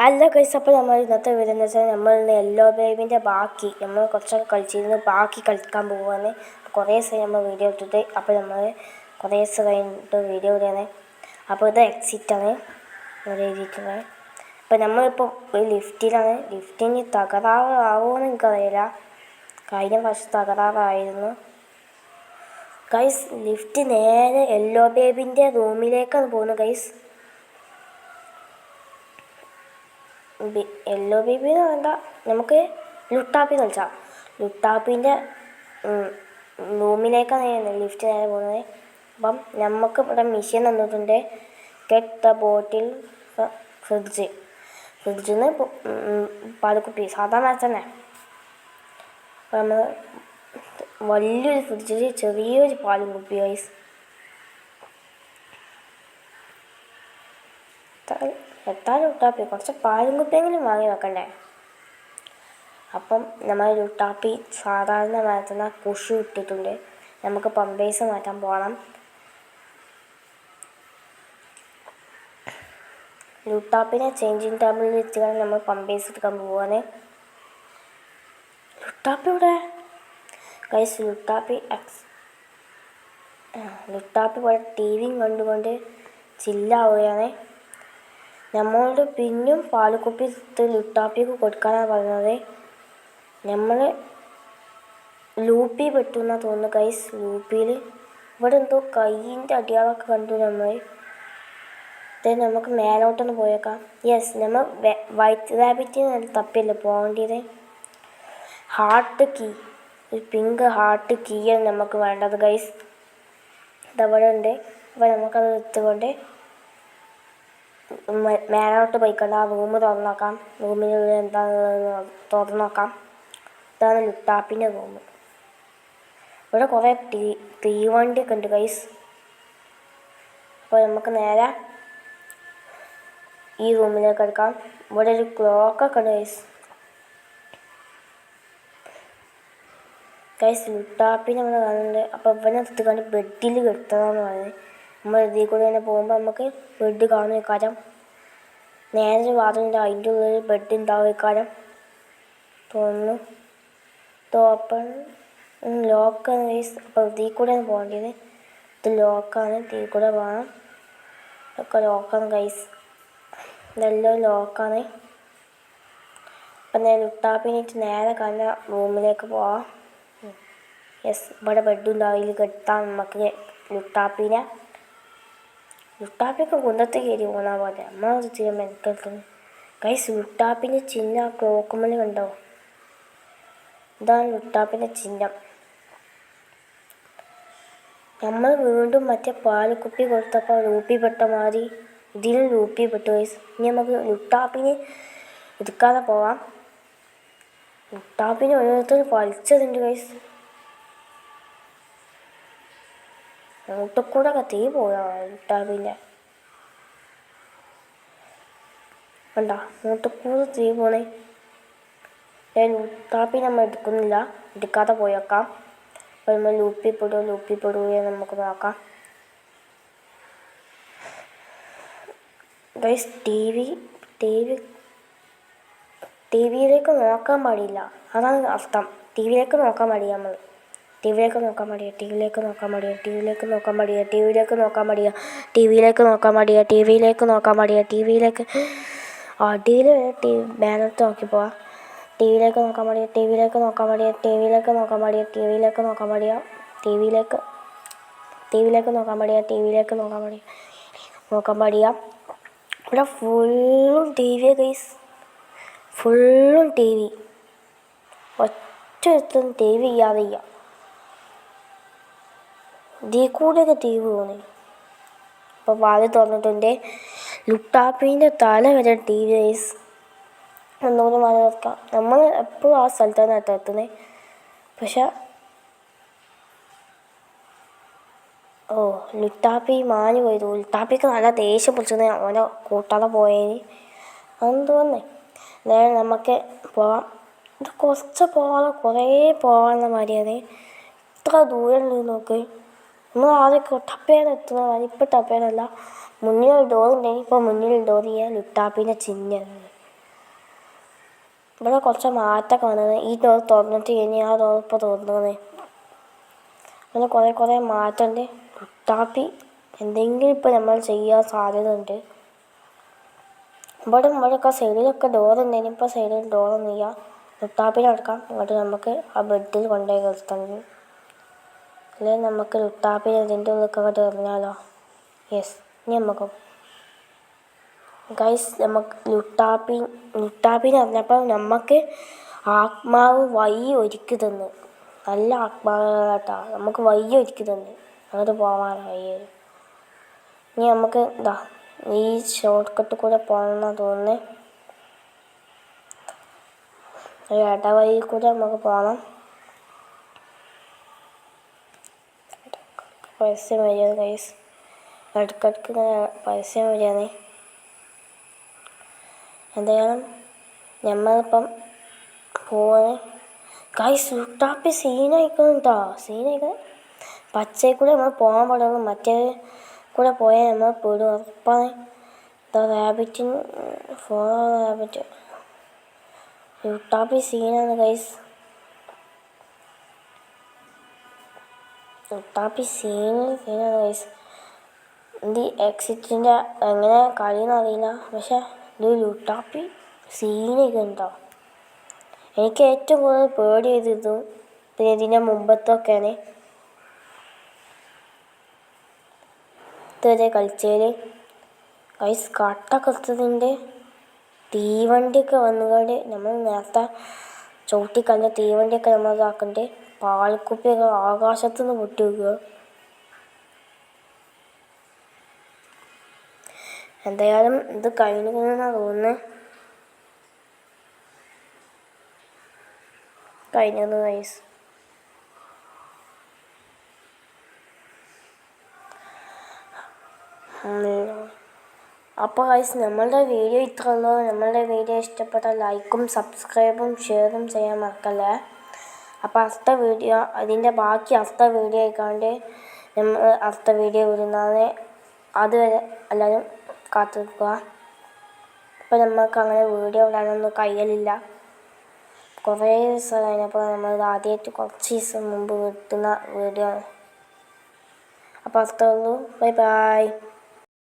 അല്ല ഗൈസ്, അപ്പോൾ നമ്മൾ ഇന്നത്തെ വീഡിയോ എന്ന് വെച്ചാൽ നമ്മൾ യെല്ലോ ബേബിൻ്റെ ബാക്കി നമ്മൾ കുറച്ചൊക്കെ കളിച്ചിരുന്നു, ബാക്കി കളിക്കാൻ പോകുകയാണ്. കുറേ ദിവസം നമ്മൾ വീഡിയോ ഇട്ടിട്ട്, അപ്പോൾ നമ്മൾ കുറേ ദിവസം കഴിഞ്ഞിട്ട് വീഡിയോ ഇടുകയാണ്. അപ്പോൾ ഇത് എക്സിറ്റാണ് ഇവിടെ എഴുതിയിട്ടുള്ളത്. അപ്പോൾ നമ്മളിപ്പോൾ ഒരു ലിഫ്റ്റിലാണ്. ലിഫ്റ്റിന് തകരാറാവുമെന്ന് എനിക്കറിയില്ല. കഴിഞ്ഞ വർഷം തകരാറായിരുന്നു ഗൈസ്. ലിഫ്റ്റ് നേരെ യെല്ലോ ബേബിൻ്റെ റൂമിലേക്കാണ് പോകുന്നത് ഗൈസ്. യെല്ലോ ബേബി എന്ന് വേണ്ട, നമുക്ക് ലുട്ടാപ്പി കളിച്ചാൽ ലുട്ടാപ്പിൻ്റെ റൂമിലേക്കാണ് ലിഫ്റ്റ് നേരെ പോകുന്നത്. അപ്പം നമുക്ക് ഇവിടെ മെഷീൻ തന്നിട്ടുണ്ട്. ഗെറ്റ് ദ ബോട്ടിൽ ഫ്രിഡ്ജിൽ നിന്ന് പാൽക്കുപ്പി സാധാ മാച്ച് തന്നെ. അപ്പം നമ്മൾ വലിയൊരു ഫ്രിഡ്ജിൽ ചെറിയൊരു പാലും കുപ്പി ഗൈസ്. എത്താൻ ലുട്ടാപ്പി കുറച്ച് പാലും കുപ്പിയെങ്കിലും വാങ്ങി വെക്കണ്ടേ. അപ്പം നമ്മൾ ലുട്ടാപ്പി സാധാരണ മാറ്റുന്ന കുഷി ഇട്ടിട്ടുണ്ട്. നമുക്ക് പമ്പേഴ്സ് മാറ്റാൻ പോകണം. ലുട്ടാപ്പിനെ ചേഞ്ചിങ് ടേബിളിൽ വെച്ചാണ് നമ്മൾ പമ്പേഴ്സ് എടുക്കാൻ പോവാണ്. ലുട്ടാപ്പി ഇവിടെ ഗൈസ്. ലുട്ടാപ്പി ഇവിടെ ടി വിയും കണ്ടുകൊണ്ട് ചില്ലാവുകയാണ്. നമ്മളോട് പിന്നും പാൽക്കുപ്പി ലുട്ടാപ്പിക്ക് കൊടുക്കാനാണ് പറയുന്നത്. നമ്മൾ ലൂപ്പി പെട്ടുന്നാണ് തോന്നുന്നു ഗൈസ്. ലൂപ്പിയിൽ ഇവിടെ എന്തോ കൈയിൻ്റെ അടിയാളൊക്കെ കണ്ടു നമ്മൾ. നമുക്ക് മേലോട്ടൊന്ന് പോയേക്കാം. യെസ്, നമ്മൾ വൈറ്റ് റാബിറ്റിന് തപ്പിയല്ലേ പോകേണ്ടത്. ഹാർട്ട് കീ, ഒരു പിങ്ക് ഹാർട്ട് കീയാണ് നമുക്ക് വേണ്ടത് ഗൈസ്. ഇതവിടെ ഉണ്ട്. അപ്പോൾ നമുക്കത് എടുത്തുകൊണ്ട് മേലോട്ട് പോയിക്കണ്ട. ആ റൂം തുറന്നു നോക്കാം. റൂമിനുള്ളിൽ എന്താണെന്ന് തുറന്നു നോക്കാം. ഇതാണ് ലുട്ടാപ്പിൻ്റെ റൂം. ഇവിടെ കുറേ തീവണ്ടിയൊക്കെ ഉണ്ട് ഗൈസ്. അപ്പോൾ നമുക്ക് നേരെ ഈ റൂമിലേക്ക് എടുക്കാം. ഇവിടെ ഒരു ക്ലോക്കൊക്കെ ഉണ്ട് ഗൈസ്. ലുട്ടാപ്പിനെ നമ്മൾ കാണുന്നുണ്ട്. അപ്പോൾ ഇവനെ എടുത്തുകൊണ്ട് ബെഡിൽ കിടത്തണമെന്ന് പറയുന്നത്. നമ്മൾ ഇതിൽ കൂടെ തന്നെ പോകുമ്പോൾ നമുക്ക് ബെഡ് കാണുന്ന കാര്യം നേരെ വാതിലുണ്ട്. അതിൻ്റെ ഉള്ളിൽ ബെഡ് ഉണ്ടാവും കാര്യം തോന്നുന്നു. ഓപ്പൺ ലോക്കാണ് ഗൈസ്. അപ്പോൾ ഇതിൽ കൂടെയാണ് പോകേണ്ടത്. ഇത് ലോക്കാണ്, ഇതിൽ കൂടെ പോകണം. ഇതൊക്കെ ലോക്കാണ് ഗൈസ്. ഇതെല്ലാം ലോക്കാണ്. അപ്പം ഞാൻ ലുട്ടാപ്പിനായിട്ട് നേരെ കാണുന്ന റൂമിലേക്ക് പോവാം. യെസ്, ഇവിടെ ബെഡുണ്ടാവും. അതിൽ കെട്ടാം നമുക്ക് ലുട്ടാപ്പിനെ. ലുട്ടാപ്പിയൊക്കെ കുന്നത്ത് കയറി പോകുന്ന പോലെ നമ്മളത് ചെയ്യാൻ മെനക്കെടുക്കുന്നു ഗൈസ്. ലുട്ടാപ്പിൻ്റെ ചിഹ്നം ക്ലോക്കുമ്മൽ കണ്ടോ? ഇതാണ് ലുട്ടാപ്പിൻ്റെ ചിഹ്നം. നമ്മൾ വീണ്ടും മറ്റേ പാൽക്കുപ്പി കൊടുത്തപ്പോൾ ലൂപ്പി പെട്ട മാതിരി ഇതിലും ലൂപ്പി പെട്ടു ഗൈസ്. ഇനി നമുക്ക് ലുട്ടാപ്പിന് എടുക്കാതെ പോവാം. ലുട്ടാപ്പിന് ഓരോരുത്തർ വലിച്ചതുണ്ട് ഗൈസ്. മൂട്ടക്കൂടെ ഒക്കെ തീ പോയാ ലുട്ടാപ്പിൻ്റെ വേണ്ട. മൂട്ടക്കൂടെ തീ പോണേ. ലുട്ടാപ്പി നമ്മൾ എടുക്കുന്നില്ല, എടുക്കാതെ പോയേക്കാം. അപ്പോൾ നമ്മൾ ലൂപ്പി പെടുകയോ നമുക്ക് നോക്കാം ഗൈസ്. ടി വിയിലേക്ക് നോക്കാൻ പാടില്ല, അതാണ് അർത്ഥം. ടി വിയിലേക്ക് നോക്കാൻ പാടില്ല. നമ്മൾ ടിവിയിലേക്ക് നോക്കാൻ പാടില്ല. അടിയിൽ ബാനത്ത് നോക്കി പോവാം. ടിവിയിലേക്ക് നോക്കാൻ പാടില്ല. ഇവിടെ ഫുള്ളും ടി വി ഗൈസ്. ഫുള്ളും ടി വി. ഒറ്റ ടി വി ചെയ്യാതെ ചെയ്യാം. ഇതിൽ കൂടെയൊക്കെ ടി വി തോന്നി. അപ്പോൾ വാതിൽ തുറന്നിട്ടുണ്ട്. ലുട്ടാപ്പീൻ്റെ തല വരെ ടി വി ഗൈസ്. ഒന്നുകൂടി വാതിൽ തുറക്കാം. നമ്മൾ എപ്പോഴും ആ സ്ഥലത്താണ് എത്തുന്നത്. പക്ഷെ ലുട്ടാപ്പി മാഞ്ഞു പോയത്. ലുട്ടാപ്പിക്ക് നല്ല ദേഷ്യം പിടിച്ചത് അവനെ കൂട്ടാതെ പോയതിന്. അതെന്ന് തോന്നുന്നേ. നേരെ നമുക്ക് പോവാം. ഇത് കുറച്ച് പോകാതെ കുറേ പോകാനുള്ള മാതിരിയാണ്. ഇത്ര ദൂരം ഉണ്ട് നോക്ക്. നമ്മൾ ആദ്യമൊക്കെ ടപ്പേനെ എത്തുന്നത്. ഇപ്പം ടപ്പേനല്ല, മുന്നിൽ ഡോർ ഉണ്ടെങ്കിൽ ഇപ്പോൾ മുന്നിൽ ഡോർ ചെയ്യാൻ ലുട്ടാപ്പിൻ്റെ ചിഹ്നം. ഇവിടെ കുറച്ച് മാറ്റമൊക്കെ വന്നത്. ഈ ഡോർ തുറന്നിട്ട് കഴിഞ്ഞ് ആ ഡോർ ഇപ്പോൾ തുറന്നത്. അങ്ങനെ കുറേ മാറ്റമുണ്ട്. ലുട്ടാപ്പി എന്തെങ്കിലും ഇപ്പോൾ നമ്മൾ ചെയ്യാൻ സാധ്യത ഉണ്ട്. ഇവിടെയൊക്കെ സൈഡിലൊക്കെ ഡോറുണ്ടായിരുന്നു. ഇപ്പോൾ സൈഡിൽ ഡോറൊന്നും ഇല്ല. ലുട്ടാപ്പിനെ എടുക്കാം. എന്നിട്ട് നമുക്ക് ആ ബെഡിൽ കൊണ്ടുപോയി കിടത്തണം. അല്ലെങ്കിൽ നമുക്ക് ലുട്ടാപ്പിനെ ഇതിൻ്റെ ഉള്ളിലൊക്കെ അങ്ങോട്ട് എറിഞ്ഞാലോ? യെസ്. ഇനി നമുക്ക് ഗൈസ് നമുക്ക് ലുട്ടാപ്പിനെ അറിഞ്ഞപ്പോൾ നമുക്ക് ആത്മാവ് വഴി ഒരുക്കി തന്നു. നല്ല ആത്മാവാട്ടാ. നമുക്ക് വഴി ഒരുക്കി തന്നു. അങ്ങോട്ട് പോകാനായി. ഇനി നമുക്ക് ഈ ഷോർട്ട് കട്ട് കൂടെ പോകണമെന്നാണ് തോന്നുന്നത്. ഒരു ഇടവഴി കൂടെ നമുക്ക് പോകണം. പരസ്യം വരികയാണ് ഗൈസ്. ഇടയ്ക്കിടയ്ക്ക് ഇങ്ങനെ പരസ്യം വരികയാണ്. എന്തായാലും നമ്മളിപ്പം പോവാണ് ഗൈസ്. ലുട്ടാപ്പി സീനായിക്കോട്ടോ. പച്ചയിൽ കൂടെ നമ്മൾ പോകാൻ പാടുള്ളൂ. മറ്റേ കൂടെ പോയാൽ നമ്മൾ പെടും. ഉറപ്പാണ്. റാബിറ്റിന് ഫോളോ റാബിറ്റ്. ലുട്ടാപ്പി സീനാണ് ഗൈസ്. ലുട്ടാപ്പി സീനാണ് ഗൈസ്. ഇത് എക്സിറ്റിൻ്റെ എങ്ങനെ കളിയെന്ന് അറിയില്ല. പക്ഷെ ഇത് ലുട്ടാപ്പി സീനൊക്കെ ഉണ്ടോ. എനിക്ക് ഏറ്റവും കൂടുതൽ പേടി ചെയ്തിരുന്നു പിന്നെ ഇതിൻ്റെ മുമ്പത്തൊക്കെയാണ് ഇതുവരെ കളിച്ചതിൽ. ഗൈസ് കട്ടൊക്കെ എത്തുന്നുണ്ട്. തീവണ്ടിയൊക്കെ വന്നുകൊണ്ട് നമ്മൾ നേരത്തെ ചവിട്ടിക്കളഞ്ഞ തീവണ്ടിയൊക്കെ നമ്മൾ ഇതാക്കുന്നുണ്ട്. പാൽക്കുപ്പിയൊക്കെ ആകാശത്തു നിന്ന് പൊട്ടി വെക്കുക. എന്തായാലും ഇത് കഴിഞ്ഞെന്നാണ് തോന്നുന്നത്. കഴിഞ്ഞത് ഗൈസ്. അപ്പോൾ ഗൈസ് നമ്മളുടെ വീഡിയോ ഇത്ര ഉള്ളൂ. നമ്മളുടെ വീഡിയോ ഇഷ്ടപ്പെട്ടാൽ ലൈക്കും സബ്സ്ക്രൈബും ഷെയറും ചെയ്യാൻ മറക്കല്ലേ. അപ്പോൾ അതിൻ്റെ ബാക്കി അടുത്ത വീഡിയോ ആയിക്കാണ്ട് നമ്മൾ അടുത്ത വീഡിയോ വിടുന്നതാണ്. അതുവരെ എല്ലാവരും കാത്തു നിൽക്കുക. ഇപ്പോൾ നമ്മൾക്ക് അങ്ങനെ വീഡിയോ ഇടാനൊന്നും കഴിയലില്ല. കുറേ ദിവസം കഴിഞ്ഞപ്പോൾ നമ്മൾ ആദ്യമായിട്ട് കുറച്ച് ദിവസം മുമ്പ് കിട്ടുന്ന വീഡിയോ ആണ്. അപ്പോൾ അത്രേ ഉള്ളൂ. Bye bye.